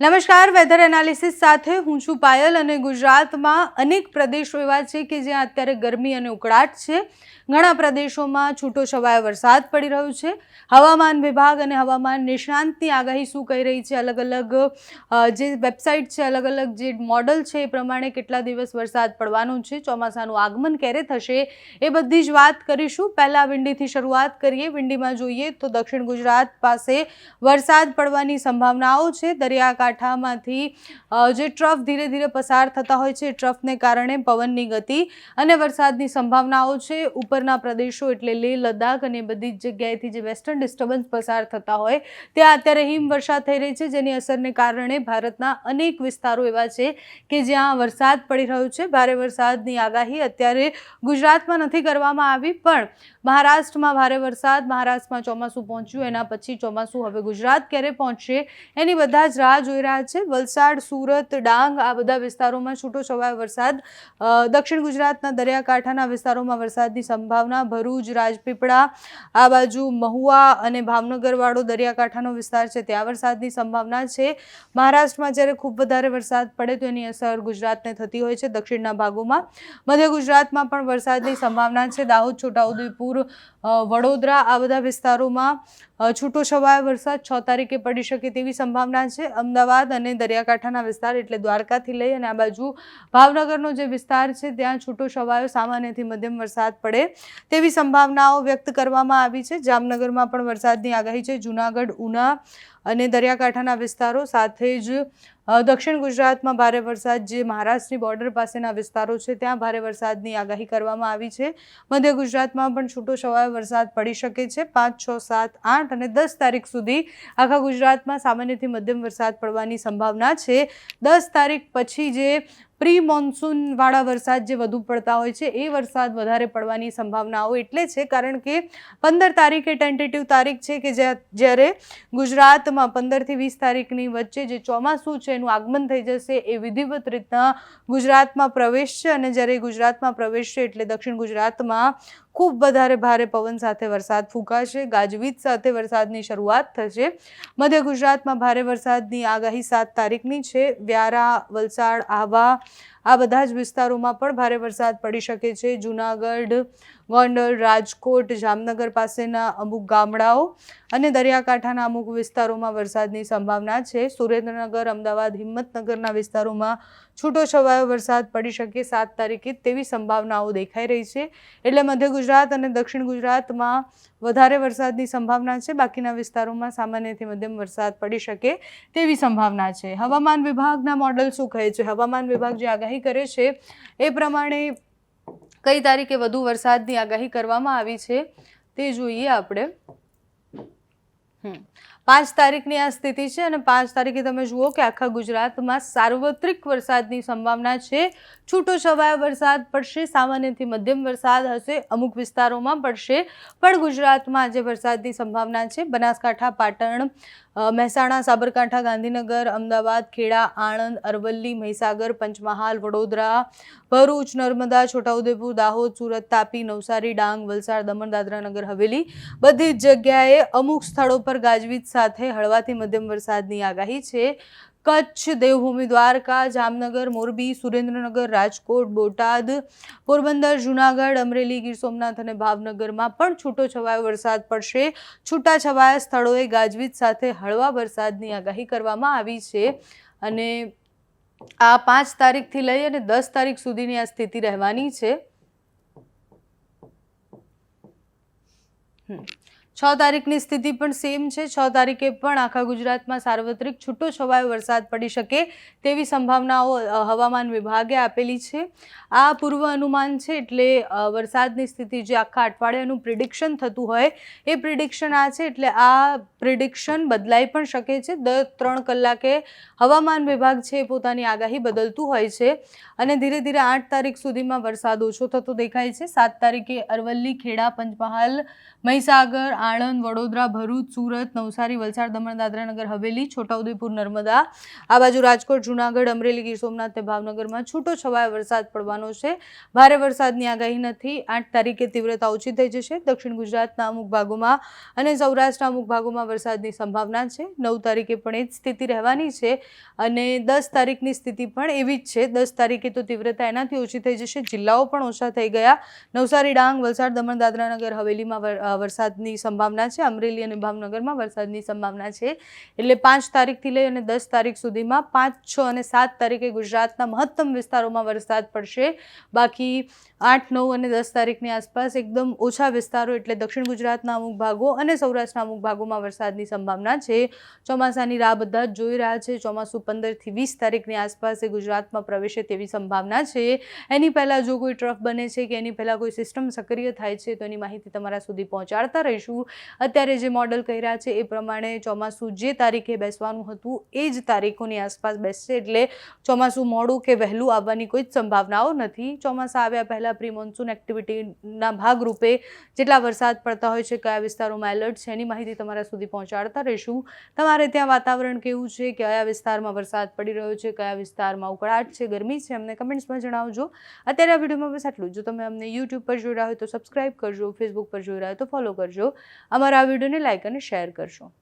નમસ્કાર, weather analysis સાથે હું છું પાયલ અને ગુજરાતમાં અનેક પ્રદેશો એવા છે કે જ્યાં અત્યારે ગરમી અને ઉકળાટ છે. ઘણા પ્રદેશોમાં છૂટો છવાયો વરસાદ પડી રહ્યો છે. હવામાન વિભાગ અને હવામાન નિષ્ણાંતની આગાહી શું કહી રહી છે, અલગ અલગ જે વેબસાઇટ છે, અલગ અલગ જે મોડલ છે એ પ્રમાણે કેટલા દિવસ વરસાદ પડવાનો છે, ચોમાસાનું આગમન ક્યારે થશે, એ બધી જ વાત કરીશું. પહેલાં વિંડીથી શરૂઆત કરીએ. વિંડીમાં જોઈએ તો દક્ષિણ ગુજરાત પાસે વરસાદ પડવાની સંભાવનાઓ છે. દરિયાકાંઠામાંથી જે ટ્રફ ધીરે ધીરે પસાર થતા હોય છે, ટ્રફને કારણે પવનની ગતિ અને વરસાદની સંભાવનાઓ છે. ઉપરના પ્રદેશો એટલે લેહ, લદ્દાખ અને બધી જ જગ્યાએથી જે વેસ્ટર્ન ડિસ્ટર્બન્સ પસાર થતા હોય ત્યાં અત્યારે હિમવર્ષા થઈ રહી છે, જેની અસરને કારણે ભારતના અનેક વિસ્તારો એવા છે કે જ્યાં વરસાદ પડી રહ્યો છે. ભારે વરસાદની આગાહી અત્યારે ગુજરાતમાં નથી કરવામાં આવી, પણ મહારાષ્ટ્રમાં ભારે વરસાદ, મહારાષ્ટ્રમાં ચોમાસું પહોંચ્યું, એના પછી ચોમાસું હવે ગુજરાત ક્યારે પહોંચશે એની બધા જ રાહ જોઈ રહ્યા છે. વલસાડ, સુરત, ડાંગ આ બધા વિસ્તારોમાં છૂટો છવાયો વરસાદ, દક્ષિણ ગુજરાતના દરિયાકાંઠાના વિસ્તારોમાં વરસાદની સંભાવના, ભરૂચ, રાજપીપળા આ બાજુ મહુવા અને ભાવનગરવાળો દરિયાકાંઠાનો વિસ્તાર છે ત્યાં વરસાદની સંભાવના છે. મહારાષ્ટ્રમાં જ્યારે ખૂબ વધારે વરસાદ પડે તો એની અસર ગુજરાતને થતી હોય છે દક્ષિણના ભાગોમાં. મધ્ય ગુજરાતમાં પણ વરસાદની સંભાવના છે. દાહોદ, છોટાઉદેપુર, વડોદરા આ બધા વિસ્તારોમાં છૂટો છવાયો વરસાદ 6 તારીખે પડી શકે તેવી સંભાવના છે. અમદાવાદ અને દરિયાકાંઠાના વિસ્તાર એટલે દ્વારકાથી લઈ અને આ બાજુ ભાવનગરનો જે વિસ્તાર છે ત્યાં છૂટો છવાયો સામાન્યથી મધ્યમ વરસાદ પડે તેવી સંભાવનાઓ વ્યક્ત કરવામાં આવી છે. જામનગરમાં પણ વરસાદની આગાહી છે. જૂનાગઢ, ઉના અને દરિયાકાંઠાના વિસ્તારો સાથે જ દક્ષિણ ગુજરાતમાં ભારે વરસાદ, જે મહારાષ્ટ્રની બોર્ડર પાસેના વિસ્તારો છે ત્યાં ભારે વરસાદની આગાહી કરવામાં આવી છે. મધ્ય ગુજરાતમાં પણ છૂટો છવાયો વરસાદ પડી શકે છે. 5, 6, 7, 8 અને 10 તારીખ સુધી આખા ગુજરાતમાં સામાન્યથી મધ્યમ વરસાદ પડવાની સંભાવના છે. 10 તારીખ પછી જે પ્રી મોન્સૂન વાળા વરસાદ જે વધુ પડતા હોય છે એ વરસાદ વધારે પડવાની સંભાવનાઓ એટલે છે કારણ કે 15 તારીખે ટેન્ટેટિવ તારીખ છે કે જ્યારે ગુજરાતમાં 15 થી 20 તારીખની વચ્ચે જે ચોમાસું છે એનું આગમન થઈ જશે, એ વિધિવત રીતના ગુજરાતમાં પ્રવેશશે અને જ્યારે ગુજરાતમાં પ્રવેશશે એટલે દક્ષિણ ગુજરાતમાં ખૂબ વધારે ભારે પવન સાથે વરસાદ ફૂંકાશે, ગાજવીજ સાથે વરસાદની શરૂઆત થશે. મધ્ય ગુજરાતમાં ભારે વરસાદની આગાહી 7 તારીખની છે. વ્યારા, વલસાડ, આહવા આ બધા જ વિસ્તારોમાં પણ ભારે વરસાદ પડી શકે છે. જૂનાગઢ, ગોંડલ, રાજકોટ, જામનગર પાસેના અમુક ગામડાઓ અને દરિયાકાંઠાના અમુક વિસ્તારોમાં વરસાદની સંભાવના છે. સુરેન્દ્રનગર, અમદાવાદ, હિંમતનગરના વિસ્તારોમાં છૂટો છવાયો વરસાદ પડી શકે 7 તારીખે તેવી સંભાવનાઓ દેખાઈ રહી છે. એટલે મધ્ય ગુજરાત અને દક્ષિણ ગુજરાતમાં વધારે વરસાદની સંભાવના છે. બાકીના વિસ્તારોમાં સામાન્યથી મધ્યમ વરસાદ પડી શકે તેવી સંભાવના છે. હવામાન વિભાગના મોડલ શું કહે છે? હવામાન વિભાગ જે આગાહી કરે છે એ પ્રમાણે કઈ તારીખે વધુ વરસાદની આગાહી કરવામાં આવી છે તે જોઈએ આપણે. 5 તારીખની આ સ્થિતિ છે અને 5 તારીખે તમે જુઓ કે આખા ગુજરાતમાં સાર્વત્રિક વરસાદની સંભાવના છે. છૂટો છવાયો વરસાદ પડશે, સામાન્યથી મધ્યમ વરસાદ હશે, અમુક વિસ્તારોમાં પડશે, પણ ગુજરાતમાં જે વરસાદની સંભાવના છે બનાસકાંઠા, પાટણ, મહેસાણા, સાબરકાંઠા, ગાંધીનગર, અમદાવાદ, ખેડા, આણંદ, અરવલ્લી, મહીસાગર, પંચમહાલ, વડોદરા, ભરૂચ, નર્મદા, છોટાઉદેપુર, દાહોદ, સુરત, તાપી, નવસારી, ડાંગ, વલસાડ, દમણ, દાદરા, નગર હવેલી બધી જ જગ્યાએ અમુક સ્થળો પર ગાજવીજ સાથે હળવાથી મધ્યમ વરસાદની આગાહી છે. કચ્છ, દેવભૂમિ દ્વારકા, જામનગર, મોરબી, સુરેન્દ્રનગર, રાજકોટ, બોટાદ, પોરબંદર, જૂનાગઢ, અમરેલી, ગીર સોમનાથ અને ભાવનગરમાં પણ છૂટો છવાયો વરસાદ પડશે. છૂટા છવાયા સ્થળોએ ગાજવીજ સાથે હળવા વરસાદની આગાહી કરવામાં આવી છે અને આ 5 તારીખથી લઈ અને 10 તારીખ સુધીની આ સ્થિતિ રહેવાની છે. 6 તારીખની સ્થિતિ પણ સેમ છે. 6 તારીખે પણ આખા ગુજરાતમાં સાર્વત્રિક છૂટો છવાયો વરસાદ પડી શકે તેવી સંભાવનાઓ હવામાન વિભાગે આપેલી છે. આ પૂર્વ અનુમાન છે એટલે વરસાદની સ્થિતિ જે આખા અઠવાડિયાનું પ્રિડિક્શન થતું હોય એ પ્રિડિક્શન આ છે, એટલે આ પ્રિડિક્શન બદલાઈ પણ શકે છે. દર 3 કલાકે હવામાન વિભાગ છે એ પોતાની આગાહી બદલતું હોય છે અને ધીરે ધીરે 8 તારીખ સુધીમાં વરસાદ ઓછો થતો દેખાય છે. 7 તારીખે અરવલ્લી, ખેડા, પંચમહાલ, મહીસાગર, આણંદ, વડોદરા, ભરૂચ, સુરત, નવસારી, વલસાડ, દમણ, દાદરા નગર હવેલી, છોટાઉદેપુર, નર્મદા, આ બાજુ રાજકોટ, જૂનાગઢ, અમરેલી, ગીર સોમનાથ અને ભાવનગરમાં છૂટો છવાયો વરસાદ પડવાનો છે. ભારે વરસાદની આગાહી નથી. 8 તારીખે તીવ્રતા ઓછી થઈ જશે. દક્ષિણ ગુજરાતના અમુક ભાગોમાં અને સૌરાષ્ટ્રના અમુક ભાગોમાં વરસાદની સંભાવના છે. 9 તારીખે પણ એ જ સ્થિતિ રહેવાની છે અને 10 તારીખની સ્થિતિ પણ એવી જ છે. 10 તારીખે તો તીવ્રતા એનાથી ઓછી થઈ જશે. જિલ્લાઓ પણ ઓછા થઈ ગયા. નવસારી, ડાંગ, વલસાડ, દમણ, દાદરા નગર હવેલીમાં વરસાદની સંભાવના છે. અમરેલી અને ભાવનગરમાં વરસાદની સંભાવના છે. એટલે 5 તારીખથી લઈ અને 10 તારીખ સુધીમાં 5, 6 અને 7 તારીખે ગુજરાતના મહત્તમ વિસ્તારોમાં વરસાદ પડશે. બાકી 8, 9 અને 10 તારીખની આસપાસ એકદમ ઓછા વિસ્તારો એટલે દક્ષિણ ગુજરાતના અમુક ભાગો અને સૌરાષ્ટ્રના અમુક ભાગોમાં વરસાદની સંભાવના છે. ચોમાસાની રાહ બધા જ જોઈ રહ્યા છે. ચોમાસું 15 થી 20 તારીખની આસપાસ ગુજરાતમાં પ્રવેશે તેવી સંભાવના છે. એની પહેલાં જો કોઈ ટ્રફ બને છે કે એની પહેલાં કોઈ સિસ્ટમ સક્રિય થાય છે તો એની માહિતી તમારા સુધી પહોંચાડતા રહીશું. અત્યારે જે મોડલ કહી રહ્યા છે એ પ્રમાણે ચોમાસું જે તારીખે બેસવાનું હતું એ જ તારીખોની આસપાસ બેસશે. એટલે ચોમાસું મોડું કે વહેલું આવવાની કોઈ જ સંભાવનાઓ નથી. ચોમાસા આવ્યા પહેલાં પ્રી મોન્સૂન એક્ટિવિટીના ભાગરૂપે જેટલા વરસાદ પડતા હોય છે, કયા વિસ્તારોમાં એલર્ટ છે, એની માહિતી તમારા સુધી પહોંચાડતા રહીશું. તમારે ત્યાં વાતાવરણ કેવું છે, કયા વિસ્તારમાં વરસાદ પડી રહ્યો છે, કયા વિસ્તારમાં ઉકળાટ છે, ગરમી છે, અમને કમેન્ટ્સમાં જણાવજો. અત્યારે આ વિડીયોમાં બસ આટલું. જો તમે અમને યુટ્યુબ પર જોઈ રહ્યા હોય તો સબસ્ક્રાઇબ કરજો, ફેસબુક પર જોઈ રહ્યા હોય તો ફોલો કરજો. અમારા આ વિડીયોને લાઇક અને શેર કરજો.